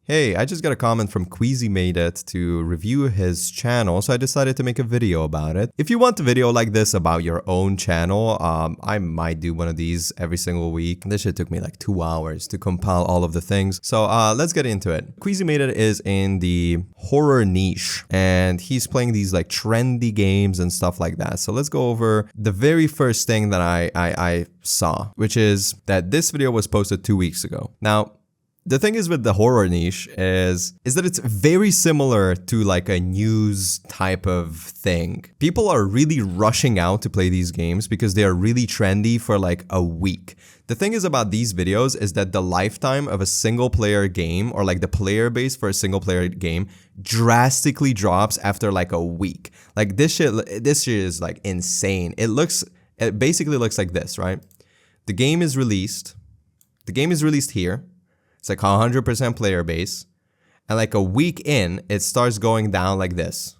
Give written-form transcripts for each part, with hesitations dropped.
Hey, I just got a comment from Queasy Made It to review his channel, so I decided to make a video about it. If you want a video like this about your own channel, I might do one of these every single week. This shit took me like 2 hours to compile all of the things. So let's get into it. Queasy Made It is in the horror niche, and he's playing these like trendy games and stuff like that. So let's go over the very first thing that I saw, which is that this video was posted 2 weeks ago. Now, the thing is with the horror niche is that it's very similar to like a news type of thing. People are really rushing out to play these games because they are really trendy for like a week. The thing is about these videos is that the lifetime of a single player game, or like the player base for a single player game, drastically drops after like a week. Like this shit is like insane. It basically looks like this, right? The game is released here. It's like 100% player base. And like a week in, it starts going down like this.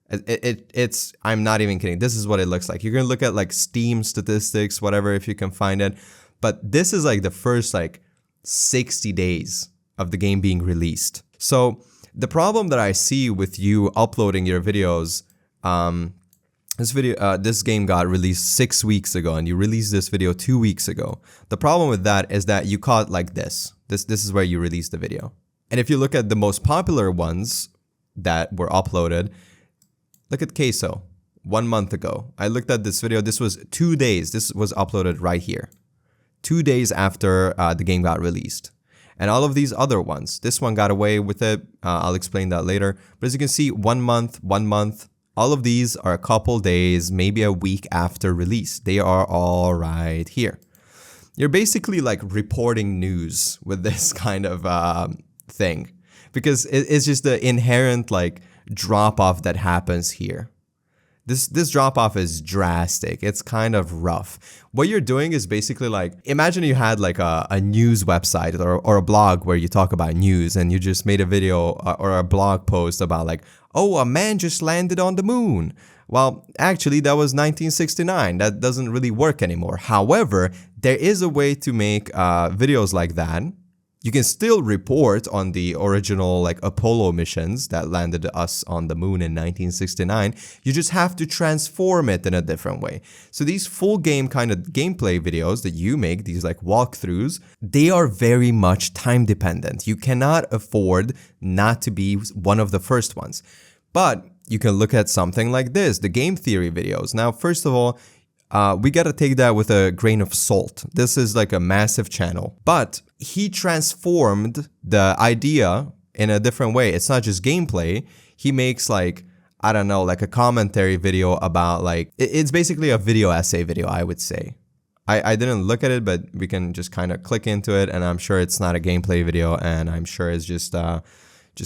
It's, I'm not even kidding. This is what it looks like. You're going to look at like Steam statistics, whatever, if you can find it. But this is like the first like 60 days of the game being released. So the problem that I see with you uploading your videos, this game got released 6 weeks ago, and you released this video 2 weeks ago. The problem with that is that you caught like this. This is where you released the video. And if you look at the most popular ones that were uploaded, look at Queso, 1 month ago. I looked at this video. This was 2 days. This was uploaded right here. 2 days after the game got released. And all of these other ones, this one got away with it. I'll explain that later. But as you can see, 1 month, 1 month. All of these are a couple days, maybe a week after release. They are all right here. You're basically like reporting news with this kind of thing, because it's just the inherent like drop off that happens here. This drop off is drastic. It's kind of rough. What you're doing is basically like, imagine you had like a news website or a blog where you talk about news, and you just made a video or a blog post about like, oh, a man just landed on the moon. Well, actually, that was 1969. That doesn't really work anymore. However, there is a way to make videos like that. You can still report on the original like Apollo missions that landed us on the moon in 1969. You just have to transform it in a different way. So these full game kind of gameplay videos that you make, these like walkthroughs, they are very much time dependent. You cannot afford not to be one of the first ones. But you can look at something like this, the game theory videos. Now, first of all, we got to take that with a grain of salt. This is like a massive channel, but he transformed the idea in a different way. It's not just gameplay. He makes like, I don't know, like a commentary video about like, it's basically a video essay video, I would say. I didn't look at it, but we can just kind of click into it, and I'm sure it's not a gameplay video, and I'm sure it's just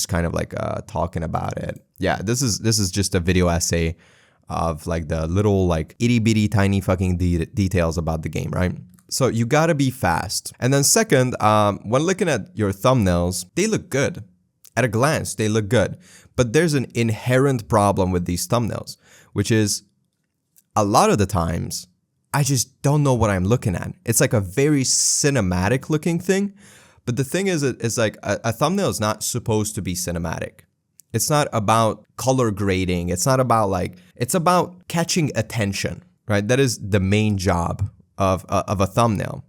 kind of like talking about it. Yeah, this is just a video essay of like the little like itty bitty tiny fucking details about the game, right? So you gotta be fast. And then second, when looking at your thumbnails, they look good. At a glance, they look good. But there's an inherent problem with these thumbnails, which is a lot of the times, I just don't know what I'm looking at. It's like a very cinematic looking thing. But the thing is, it's like a thumbnail is not supposed to be cinematic. It's not about color grading. It's not about like, it's about catching attention, right? That is the main job of a thumbnail.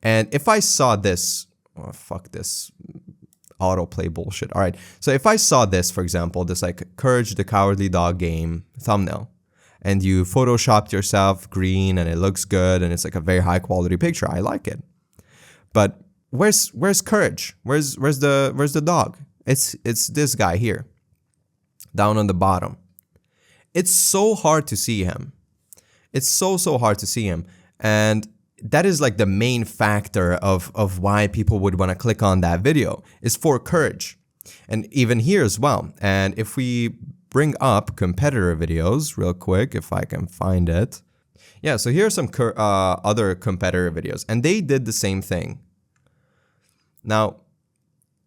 And if I saw this, oh, fuck this autoplay bullshit. All right. So if I saw this, for example, this like Courage the Cowardly Dog game thumbnail, and you photoshopped yourself green and it looks good and it's like a very high quality picture, I like it. But where's Courage? Where's the dog? It's this guy here, down on the bottom. It's so hard to see him. It's so hard to see him. And that is like the main factor of why people would want to click on that video, is for Courage. And even here as well. And if we bring up competitor videos real quick, if I can find it. Yeah, so here are some other competitor videos, and they did the same thing. Now,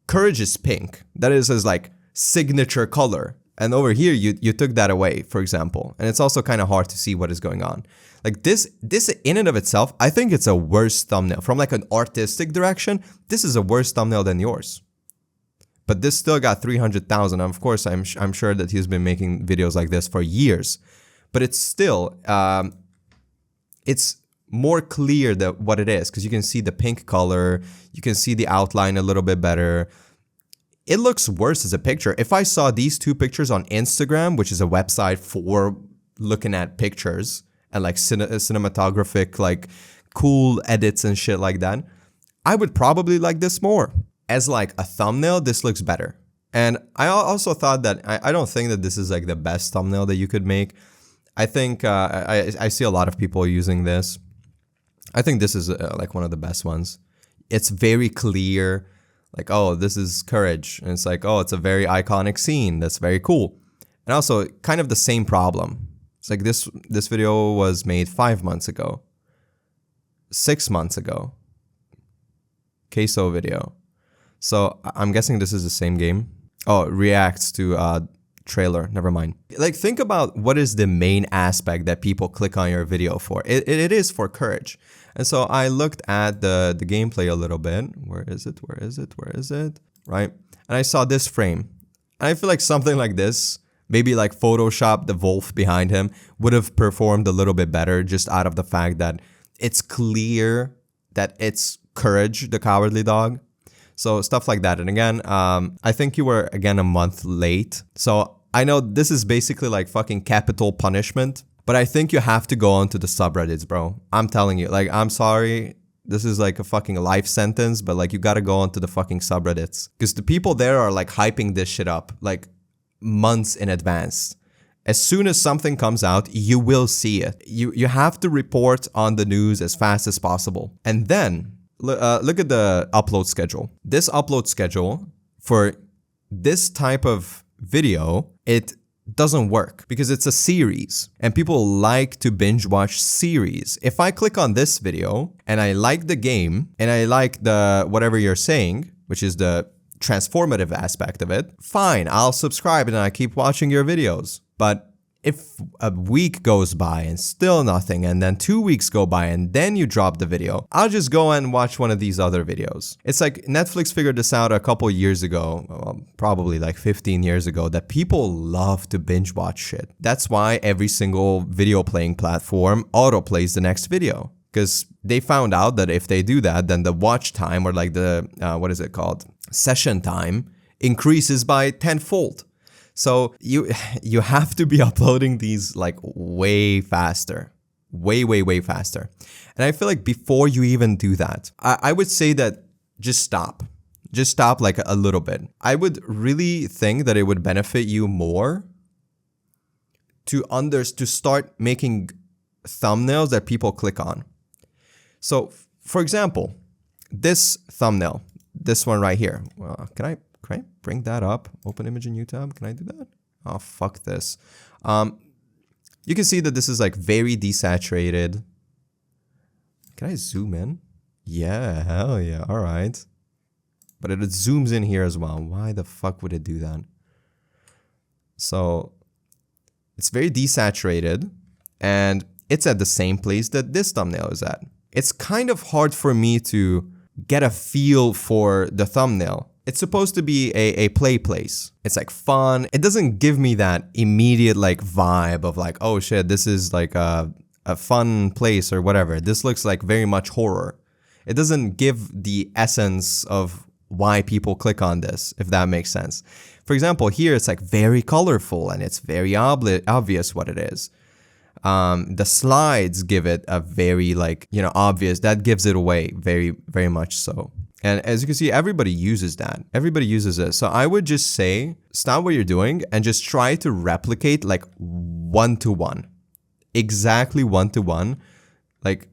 Courage is pink. That is his like signature color. And over here, you took that away, for example. And it's also kind of hard to see what is going on. Like this in and of itself, I think it's a worse thumbnail. From like an artistic direction, this is a worse thumbnail than yours. But this still got 300,000. Of course, I'm sure that he's been making videos like this for years. But it's still, it's more clear that what it is, because you can see the pink color, you can see the outline a little bit better. It looks worse as a picture. If I saw these two pictures on Instagram, which is a website for looking at pictures and like cinematographic, like cool edits and shit like that, I would probably like this more. As like a thumbnail, this looks better. And I also thought that, I don't think that this is like the best thumbnail that you could make. I think I see a lot of people using this. I think this is like one of the best ones. It's very clear. Like, oh, this is Courage. And it's like, oh, it's a very iconic scene. That's very cool. And also kind of the same problem. It's like this video was made 5 months ago. 6 months ago. Queso video. So I'm guessing this is the same game. Oh, it reacts to trailer. Never mind. Like, think about what is the main aspect that people click on your video for. It is for Courage. And so I looked at the gameplay a little bit. Where is it? Where is it? Where is it? Right? And I saw this frame. And I feel like something like this, maybe like Photoshop the wolf behind him, would have performed a little bit better just out of the fact that it's clear that it's Courage, the cowardly dog. So stuff like that. And again, I think you were, again, a month late. So I know this is basically like fucking capital punishment, but I think you have to go onto the subreddits, bro. I'm telling you, like, I'm sorry. This is like a fucking life sentence, but like you gotta go onto the fucking subreddits. Because the people there are like hyping this shit up like months in advance. As soon as something comes out, you will see it. You have to report on the news as fast as possible. And then, look at the upload schedule. This upload schedule for this type of video, it doesn't work because it's a series and people like to binge watch series. If I click on this video and I like the game and I like the whatever you're saying, which is the transformative aspect of it, fine, I'll subscribe and I keep watching your videos. But if a week goes by and still nothing, and then 2 weeks go by and then you drop the video, I'll just go and watch one of these other videos. It's like Netflix figured this out a couple years ago, well, probably like 15 years ago, that people love to binge watch shit. That's why every single video playing platform autoplays the next video. Because they found out that if they do that, then the watch time, or like the, what is it called? Session time increases by tenfold. So you have to be uploading these like way faster, way faster. And I feel like before you even do that, I would say that just stop like a little bit. I would really think that it would benefit you more to start making thumbnails that people click on. So for example, this thumbnail, this one right here, can I bring that up? Open image in YouTube. Can I do that? Oh, fuck this. You can see that this is like very desaturated. Can I zoom in? Yeah, hell yeah. All right. But it zooms in here as well. Why the fuck would it do that? So it's very desaturated and it's at the same place that this thumbnail is at. It's kind of hard for me to get a feel for the thumbnail. It's supposed to be a play place. It's like fun. It doesn't give me that immediate like vibe of like, oh shit, this is like a fun place or whatever. This looks like very much horror. It doesn't give the essence of why people click on this, if that makes sense. For example, here it's like very colorful and it's very obvious what it is. The slides give it a very like, you know, obvious, that gives it away very, very much so. And as you can see, everybody uses that. Everybody uses it. So I would just say, stop what you're doing and just try to replicate like 1-to-1. Exactly 1-to-1. Like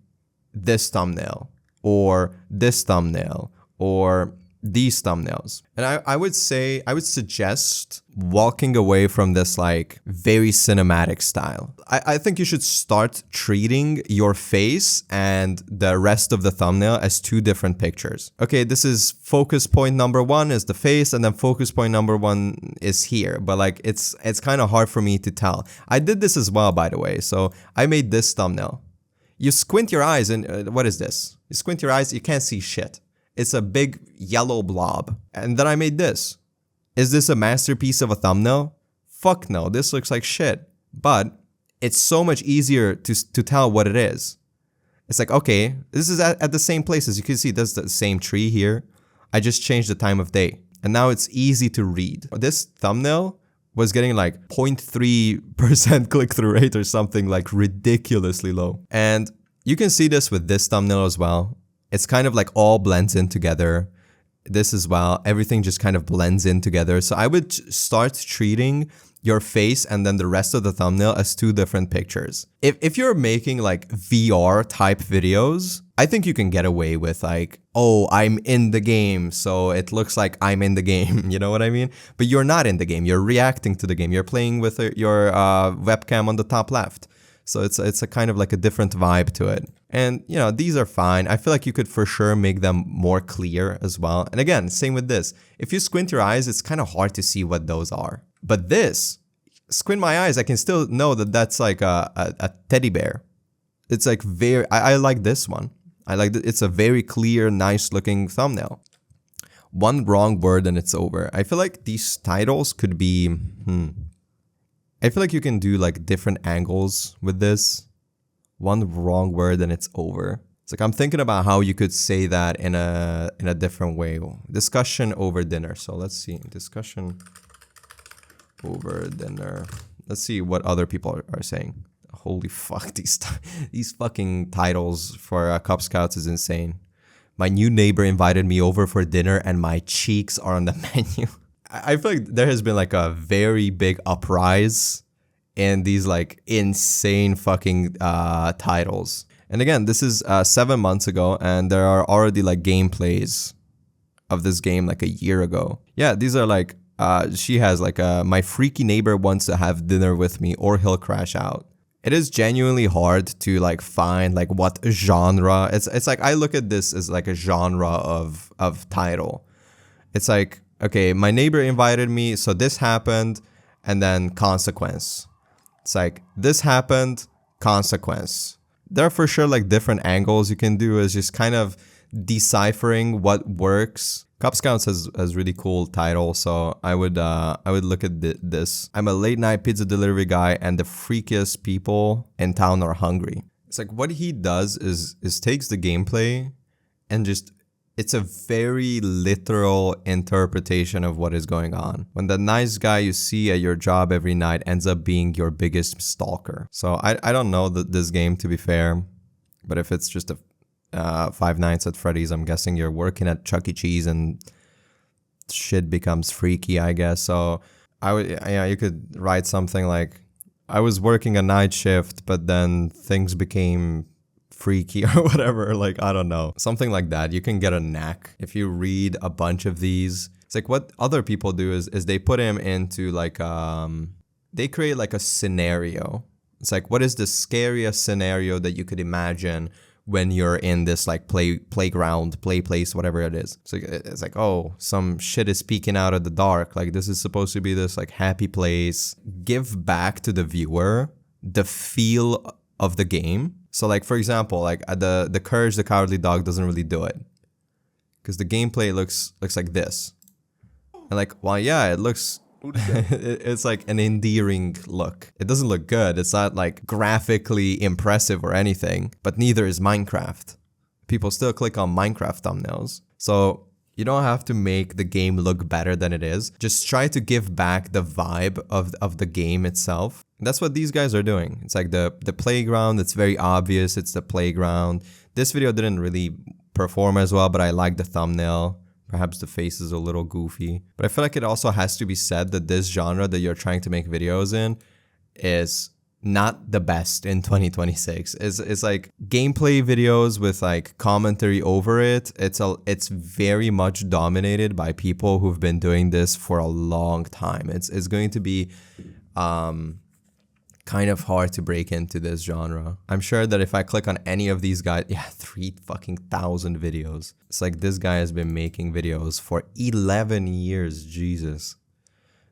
this thumbnail or this thumbnail or these thumbnails. And I would suggest walking away from this like very cinematic style. I think you should start treating your face and the rest of the thumbnail as two different pictures. Okay, this is focus point number 1 is the face, and then focus point number 1 is here. But like it's kind of hard for me to tell. I did this as well, by the way. So I made this thumbnail. You squint your eyes and what is this? You squint your eyes, you can't see shit. It's a big yellow blob. And then I made this. Is this a masterpiece of a thumbnail? Fuck no, this looks like shit. But it's so much easier to tell what it is. It's like, okay, this is at the same place. As you can see, that's the same tree here. I just changed the time of day. And now it's easy to read. This thumbnail was getting like 0.3% click-through rate or something like ridiculously low. And you can see this with this thumbnail as well. It's kind of like all blends in together. This as well, everything just kind of blends in together. So I would start treating your face and then the rest of the thumbnail as two different pictures. If you're making like VR type videos, I think you can get away with like, oh, I'm in the game, so it looks like I'm in the game. You know what I mean? But you're not in the game. You're reacting to the game. You're playing with your webcam on the top left. So it's a kind of like a different vibe to it. And, you know, these are fine. I feel like you could for sure make them more clear as well. And again, same with this. If you squint your eyes, it's kind of hard to see what those are. But this, squint my eyes, I can still know that that's like a teddy bear. It's like very, I like this one. I like that. It's a very clear, nice looking thumbnail. One wrong word and it's over. I feel like these titles could be, I feel like you can do like different angles with this. One wrong word and it's over. It's like I'm thinking about how you could say that in a different way. Discussion over dinner. So let's see. Discussion over dinner. Let's see what other people are saying. Holy fuck, these fucking titles for Cub Scouts is insane. My new neighbor invited me over for dinner and my cheeks are on the menu. I feel like there has been like a very big uprise in these like insane fucking titles. And again, this is 7 months ago and there are already like gameplays of this game like a year ago. Yeah, these are like, she has like my freaky neighbor wants to have dinner with me or he'll crash out. It is genuinely hard to like find like what genre. It's like I look at this as like a genre of title. It's like, okay, my neighbor invited me, so this happened, and then consequence. It's like, this happened, consequence. There are for sure like different angles you can do as just kind of deciphering what works. Cub Scouts has really cool title, so I would look at this. I'm a late night pizza delivery guy, and the freakiest people in town are hungry. It's like what he does is takes the gameplay and just, it's a very literal interpretation of what is going on. When the nice guy you see at your job every night ends up being your biggest stalker. So I don't know this game, to be fair, but if it's just a Five Nights at Freddy's, I'm guessing you're working at Chuck E. Cheese and shit becomes freaky, I guess. So you could write something like, I was working a night shift, but then things became freaky or whatever. Like, I don't know. Something like that. You can get a knack if you read a bunch of these. It's like what other people do is they put him into like, they create like a scenario. It's like, what is the scariest scenario that you could imagine when you're in this like playground, play place, whatever it is. So it's like, oh, some shit is peeking out of the dark. Like this is supposed to be this like happy place. Give back to the viewer the feel of the game. So like, for example, like the Courage the Cowardly Dog doesn't really do it. Because the gameplay looks like this. And like, well, yeah, it looks... it's like an endearing look. It doesn't look good. It's not like graphically impressive or anything, but neither is Minecraft. People still click on Minecraft thumbnails. So you don't have to make the game look better than it is. Just try to give back the vibe of the game itself. And that's what these guys are doing. It's like the playground. It's very obvious. It's the playground. This video didn't really perform as well, but I like the thumbnail. Perhaps the face is a little goofy. But I feel like it also has to be said that this genre that you're trying to make videos in is not the best in 2026. It's like gameplay videos with like commentary over it. It's very much dominated by people who've been doing this for a long time. It's going to be kind of hard to break into this genre. I'm sure that if I click on any of these guys, 3,000 videos. It's like this guy has been making videos for 11 years, Jesus.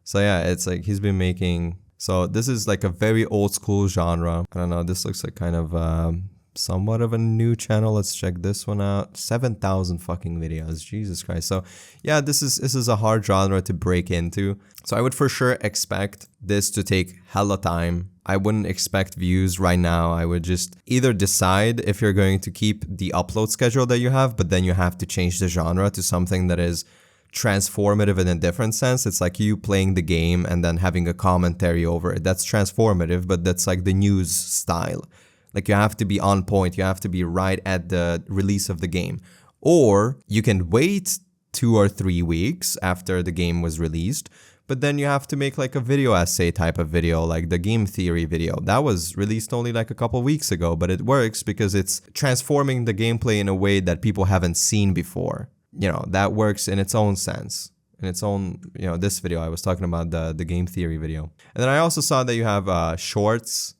So yeah, it's like he's been making, so this is like a very old school genre. I don't know, this looks like kind of somewhat of a new channel. Let's check this one out. 7,000 fucking videos. Jesus Christ. So yeah, this is a hard genre to break into. So I would for sure expect this to take hella time. I wouldn't expect views right now. I would just either decide if you're going to keep the upload schedule that you have, but then you have to change the genre to something that is transformative in a different sense. It's like you playing the game and then having a commentary over it. That's transformative, but that's like the news style. Like you have to be on point. You have to be right at the release of the game. Or you can wait 2 or 3 weeks after the game was released, but then you have to make like a video essay type of video, like the game theory video. That was released only like a couple weeks ago, but it works because it's transforming the gameplay in a way that people haven't seen before. You know, that works in its own sense. In its own, you know, this video, I was talking about the game theory video. And then I also saw that you have shorts.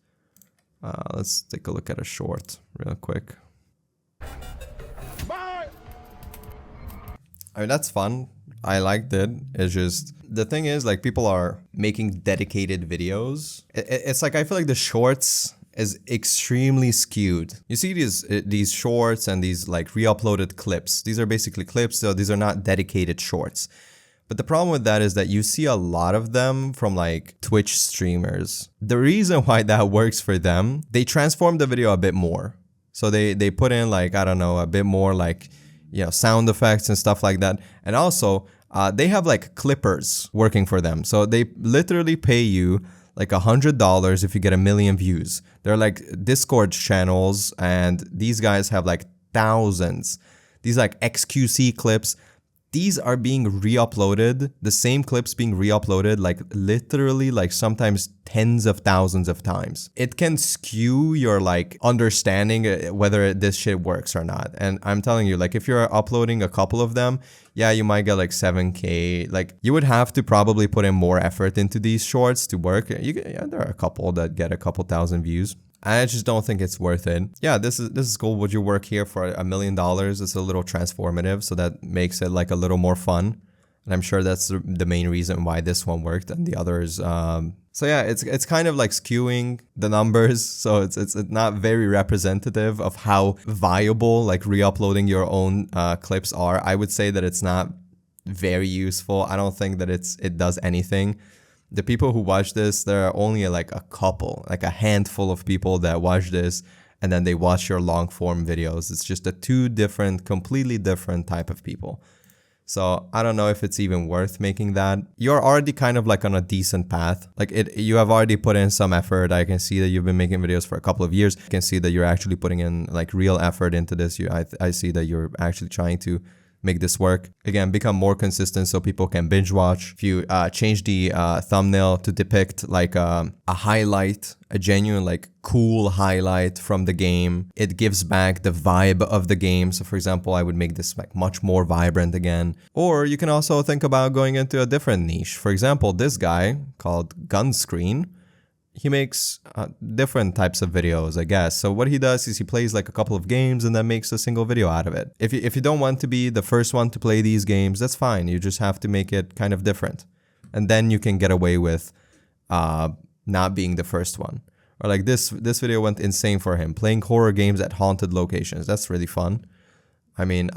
Let's take a look at a short real quick. Bye. I mean, that's fun. I liked it. It's just, the thing is, like, people are making dedicated videos. It's like, I feel like the shorts is extremely skewed. You see these shorts and these like re-uploaded clips. These are basically clips, so these are not dedicated shorts. But the problem with that is that you see a lot of them from like Twitch streamers. The reason why that works for them, they transform the video a bit more. So they put in like, I don't know, a bit more like, you know, sound effects and stuff like that. And also they have like clippers working for them. So they literally pay you like $100 if you get 1 million views. They're like Discord channels, and these guys have like thousands. These like XQC clips, these are being re-uploaded, the same clips being re-uploaded like literally like sometimes tens of thousands of times. It can skew your like understanding whether this shit works or not. And I'm telling you, like if you're uploading a couple of them, yeah, you might get like 7K. Like you would have to probably put in more effort into these shorts to work. Yeah, there are a couple that get a couple thousand views. I just don't think it's worth it. Yeah, this is cool. Would you work here for $1 million? It's a little transformative, so that makes it like a little more fun. And I'm sure that's the main reason why this one worked and the others. So yeah, it's kind of like skewing the numbers. So it's not very representative of how viable like re-uploading your own clips are. I would say that it's not very useful. I don't think that it does anything. The people who watch this, there are only like a couple, like a handful of people that watch this, and then they watch your long form videos. It's just completely different type of people. So I don't know if it's even worth making that. You're already kind of like on a decent path. Like you have already put in some effort. I can see that you've been making videos for a couple of years. I can see that you're actually putting in like real effort into this. I see that you're actually trying to make this work. Again, become more consistent so people can binge watch. If you change the thumbnail to depict like a highlight, a genuine like cool highlight from the game, it gives back the vibe of the game. So for example, I would make this like much more vibrant again. Or you can also think about going into a different niche. For example, this guy called Gunscreen, he makes different types of videos, I guess. So what he does is he plays like a couple of games and then makes a single video out of it. If you don't want to be the first one to play these games, that's fine. You just have to make it kind of different. And then you can get away with not being the first one. Or like this video went insane for him, playing horror games at haunted locations. That's really fun. I mean,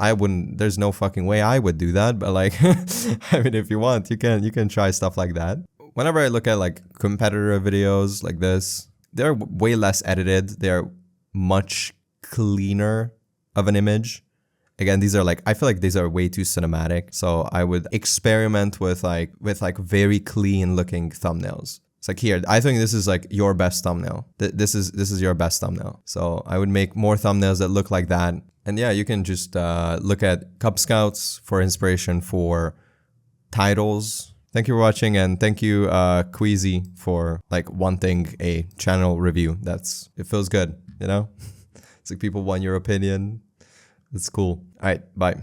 there's no fucking way I would do that, but like, I mean, if you want, you can try stuff like that. Whenever I look at like competitor videos like this, they're way less edited. They're much cleaner of an image. Again, these are like, I feel like these are way too cinematic. So I would experiment with like very clean looking thumbnails. It's like here, I think this is like your best thumbnail. This is your best thumbnail. So I would make more thumbnails that look like that. And yeah, you can just look at Cub Scouts for inspiration for titles. Thank you for watching, and thank you Queasy for like wanting a channel review. It feels good, you know? It's like people want your opinion. It's cool. All right, bye.